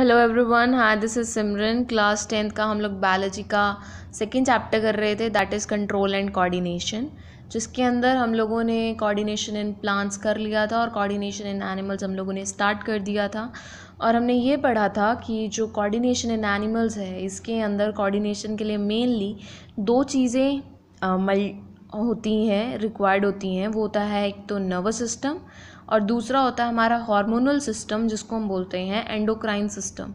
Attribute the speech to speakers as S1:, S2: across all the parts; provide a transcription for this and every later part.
S1: Hello everyone, हाँ this is Simran. Class 10th का हम लोग बायोलॉजी का सेकेंड चैप्टर कर रहे थे, that is control and coordination, जिसके अंदर हम लोगों ने कोऑर्डिनेशन इन प्लांट्स कर लिया था और कोऑर्डिनेशन इन एनिमल्स हम लोगों ने स्टार्ट कर दिया था। और हमने ये पढ़ा था कि जो कोऑर्डिनेशन इन एनिमल्स है, इसके अंदर कोऑर्डिनेशन के लिए मेनली दो चीज़ें होती हैं, रिक्वायर्ड होती हैं। वो होता है एक तो नर्वस सिस्टम और दूसरा होता है हमारा हार्मोनल सिस्टम, जिसको हम बोलते हैं एंडोक्राइन सिस्टम।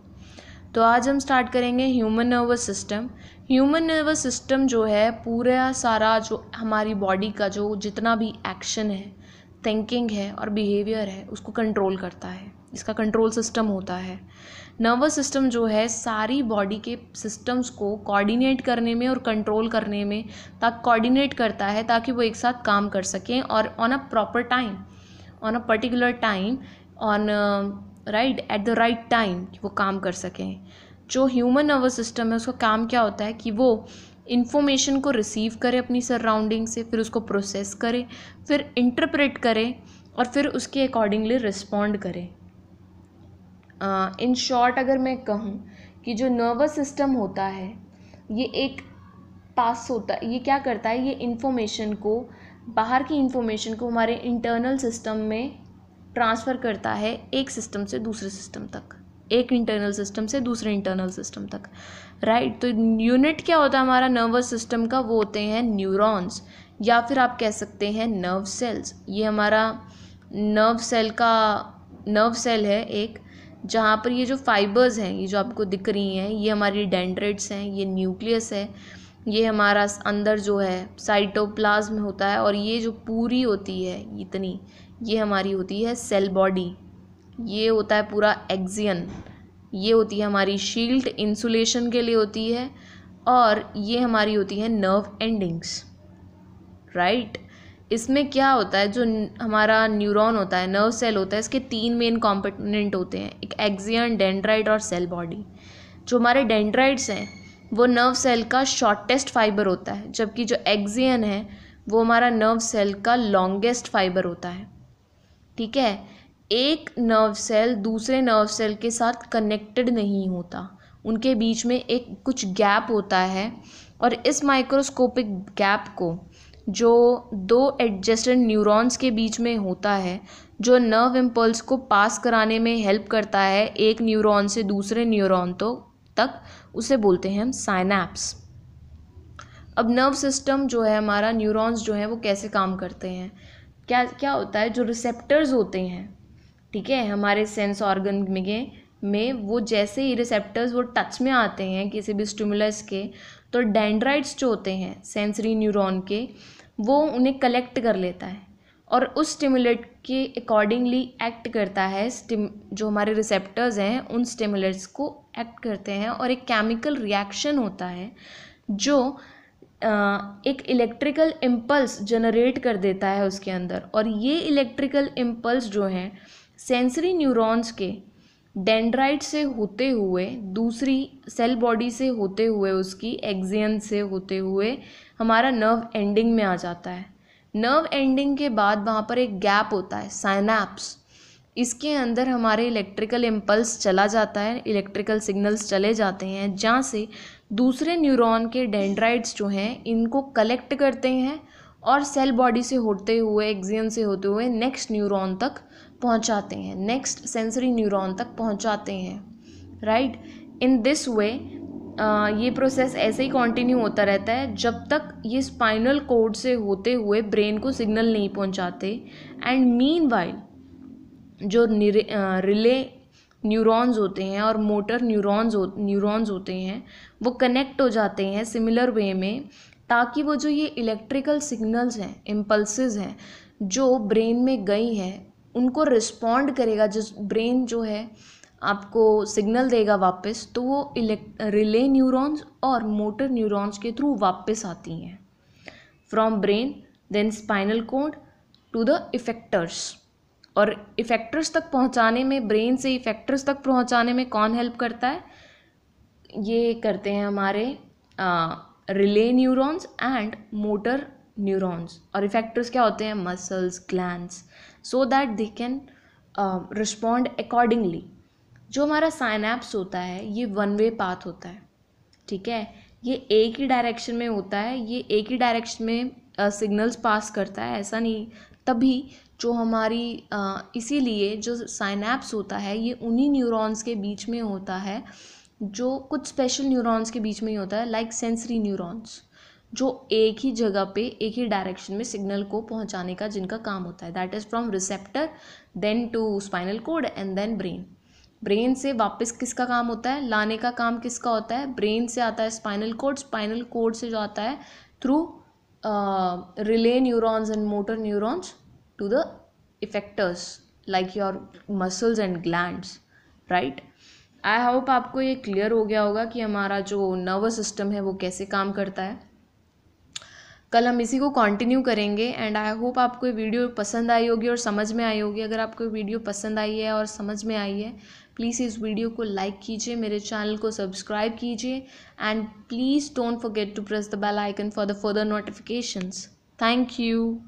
S1: तो आज हम स्टार्ट करेंगे human nervous system. Human nervous system जो है पूरा सारा जो हमारी बॉडी का जो जितना भी एक्शन है, थिंकिंग है और बिहेवियर है, उसको कंट्रोल करता है। इसका कंट्रोल सिस्टम होता है। नर्वस सिस्टम जो है सारी बॉडी के सिस्टम्स को कोऑर्डिनेट करने में और कंट्रोल करने में कोऑर्डिनेट करता है, ताकि वो एक साथ काम कर सकें और on a proper time, on a particular time, on right at the right time वो काम कर सकें। जो ह्यूमन नर्वस सिस्टम है उसका काम क्या होता है कि वो इन्फॉर्मेशन को रिसीव करे अपनी सराउंडिंग से, फिर उसको प्रोसेस करे, फिर इंटरप्रेट करे और फिर उसके अकॉर्डिंगली रिस्पॉन्ड करे। इन शॉर्ट अगर मैं कहूँ कि जो नर्वस सिस्टम होता है ये एक पास होता है, ये क्या करता है, ये इन्फॉर्मेशन को, बाहर की इन्फॉर्मेशन को हमारे इंटरनल सिस्टम में ट्रांसफ़र करता है, एक सिस्टम से दूसरे सिस्टम तक, एक इंटरनल सिस्टम से दूसरे इंटरनल सिस्टम तक, राइट। तो यूनिट क्या होता है हमारा नर्वस सिस्टम का, वो होते हैं न्यूरॉन्स, या फिर आप कह सकते हैं नर्व सेल्स। ये हमारा नर्व सेल है एक, जहाँ पर ये जो फाइबर्स हैं, ये जो आपको दिख रही हैं, ये हमारी डेंड्राइट्स हैं, ये न्यूक्लियस है, ये हमारा अंदर जो है साइटोप्लाज्म होता है, और ये जो पूरी होती है इतनी, ये हमारी होती है सेल बॉडी। ये होता है पूरा एक्सियन, ये होती है हमारी शील्ड, इंसुलेशन के लिए होती है, और ये हमारी होती है नर्व एंडिंग्स, राइट। इसमें क्या होता है, जो हमारा न्यूरॉन होता है, नर्व सेल होता है, इसके तीन मेन कॉम्पोनेंट होते हैं, एक एक्सियन, डेंड्राइट और सेल बॉडी। जो हमारे डेंड्राइट्स हैं वो नर्व सेल का शॉर्टेस्ट फाइबर होता है, जबकि जो एक्सियन है वो हमारा नर्व सेल का लॉन्गेस्ट फाइबर होता है, ठीक है। एक नर्व सेल दूसरे नर्व सेल के साथ कनेक्टेड नहीं होता, उनके बीच में एक कुछ गैप होता है, और इस माइक्रोस्कोपिक गैप को जो दो एडजेसेंट न्यूरॉन्स के बीच में होता है, जो नर्व इम्पल्स को पास कराने में हेल्प करता है एक न्यूरॉन से दूसरे न्यूरॉन तक, उसे बोलते हैं हम साइनैप्स। अब नर्व सिस्टम जो है हमारा, न्यूरॉन्स जो हैं वो कैसे काम करते हैं, क्या क्या होता है, जो रिसेप्टर्स होते हैं, ठीक है, हमारे सेंस ऑर्गन में वो जैसे ही रिसेप्टर्स वो टच में आते हैं किसी भी स्टिमुलस के, तो डेंड्राइट्स जो होते हैं सेंसरी न्यूरॉन के, वो उन्हें कलेक्ट कर लेता है और उस स्टिमुलेट के अकॉर्डिंगली एक्ट करता है। जो हमारे रिसेप्टर्स हैं उन स्टिमुलेट्स को एक्ट करते हैं, और एक केमिकल रिएक्शन होता है जो एक इलेक्ट्रिकल इम्पल्स जनरेट कर देता है उसके अंदर, और ये इलेक्ट्रिकल इम्पल्स जो हैं सेंसरी न्यूरॉन्स के डेंड्राइट से होते हुए, दूसरी सेल बॉडी से होते हुए, उसकी एक्सियन से होते हुए हमारा नर्व एंडिंग में आ जाता है। नर्व एंडिंग के बाद वहाँ पर एक गैप होता है, साइनैप्स। इसके अंदर हमारे इलेक्ट्रिकल इम्पल्स चला जाता है, इलेक्ट्रिकल सिग्नल्स चले जाते हैं, जहाँ से दूसरे न्यूरॉन के डेंड्राइट्स जो हैं इनको कलेक्ट करते हैं और सेल बॉडी से होते हुए, एक्सियन से होते हुए नेक्स्ट न्यूरॉन तक पहुंचाते हैं, नेक्स्ट सेंसरी न्यूरॉन तक पहुंचाते हैं, राइट। इन दिस वे ये प्रोसेस ऐसे ही कंटिन्यू होता रहता है जब तक ये स्पाइनल कोड से होते हुए ब्रेन को सिग्नल नहीं पहुंचाते। एंड मीनवाइल जो रिले न्यूरॉन्स होते हैं और मोटर न्यूरॉन्स होते हैं वो कनेक्ट हो जाते हैं सिमिलर वे में, ताकि वो जो ये इलेक्ट्रिकल सिग्नल्स हैं, इम्पल्सेस हैं जो ब्रेन में गई हैं, उनको रिस्पॉन्ड करेगा। जिस ब्रेन जो है आपको सिग्नल देगा वापस, तो वो रिले न्यूरॉन्स और मोटर न्यूरॉन्स के थ्रू वापस आती हैं from brain, then spinal cord to the effectors. और इफेक्टर्स तक पहुंचाने में, ब्रेन से इफेक्टर्स तक पहुंचाने में कौन हेल्प करता है, ये करते हैं हमारे relay neurons and motor neurons. और इफेक्टर्स क्या होते हैं, muscles, glands, so that they can respond accordingly. जो हमारा साइनैप्स होता है ये वन वे पाथ होता है, ठीक है। ये एक ही डायरेक्शन में होता है, ये एक ही डायरेक्शन में सिग्नल्स पास करता है, ऐसा नहीं। तभी जो हमारी इसीलिए जो साइनैप्स होता है ये उन्हीं न्यूरॉन्स के बीच में होता है, जो कुछ स्पेशल न्यूरॉन्स के बीच में ही होता है, लाइक सेंसरी न्यूरॉन्स, जो एक ही जगह पे एक ही डायरेक्शन में सिग्नल को पहुंचाने का जिनका काम होता है। That is from receptor then to spinal cord and then brain. Brain से वापस किसका काम होता है, लाने का काम किसका होता है, ब्रेन से आता है स्पाइनल कोड, स्पाइनल कोड से जो आता है through relay neurons and motor neurons to the effectors like your muscles and glands, right. I hope आपको ये क्लियर हो गया होगा कि हमारा जो नर्वस सिस्टम है वो कैसे काम करता है। कल हम इसी को कंटिन्यू करेंगे एंड आई होप आपको ये वीडियो पसंद आई होगी और समझ में आई होगी। अगर आपको वीडियो पसंद आई है और समझ में आई है, प्लीज़ इस वीडियो को लाइक कीजिए, मेरे चैनल को सब्सक्राइब कीजिए and please don't forget to press the bell icon for the further notifications. Thank you.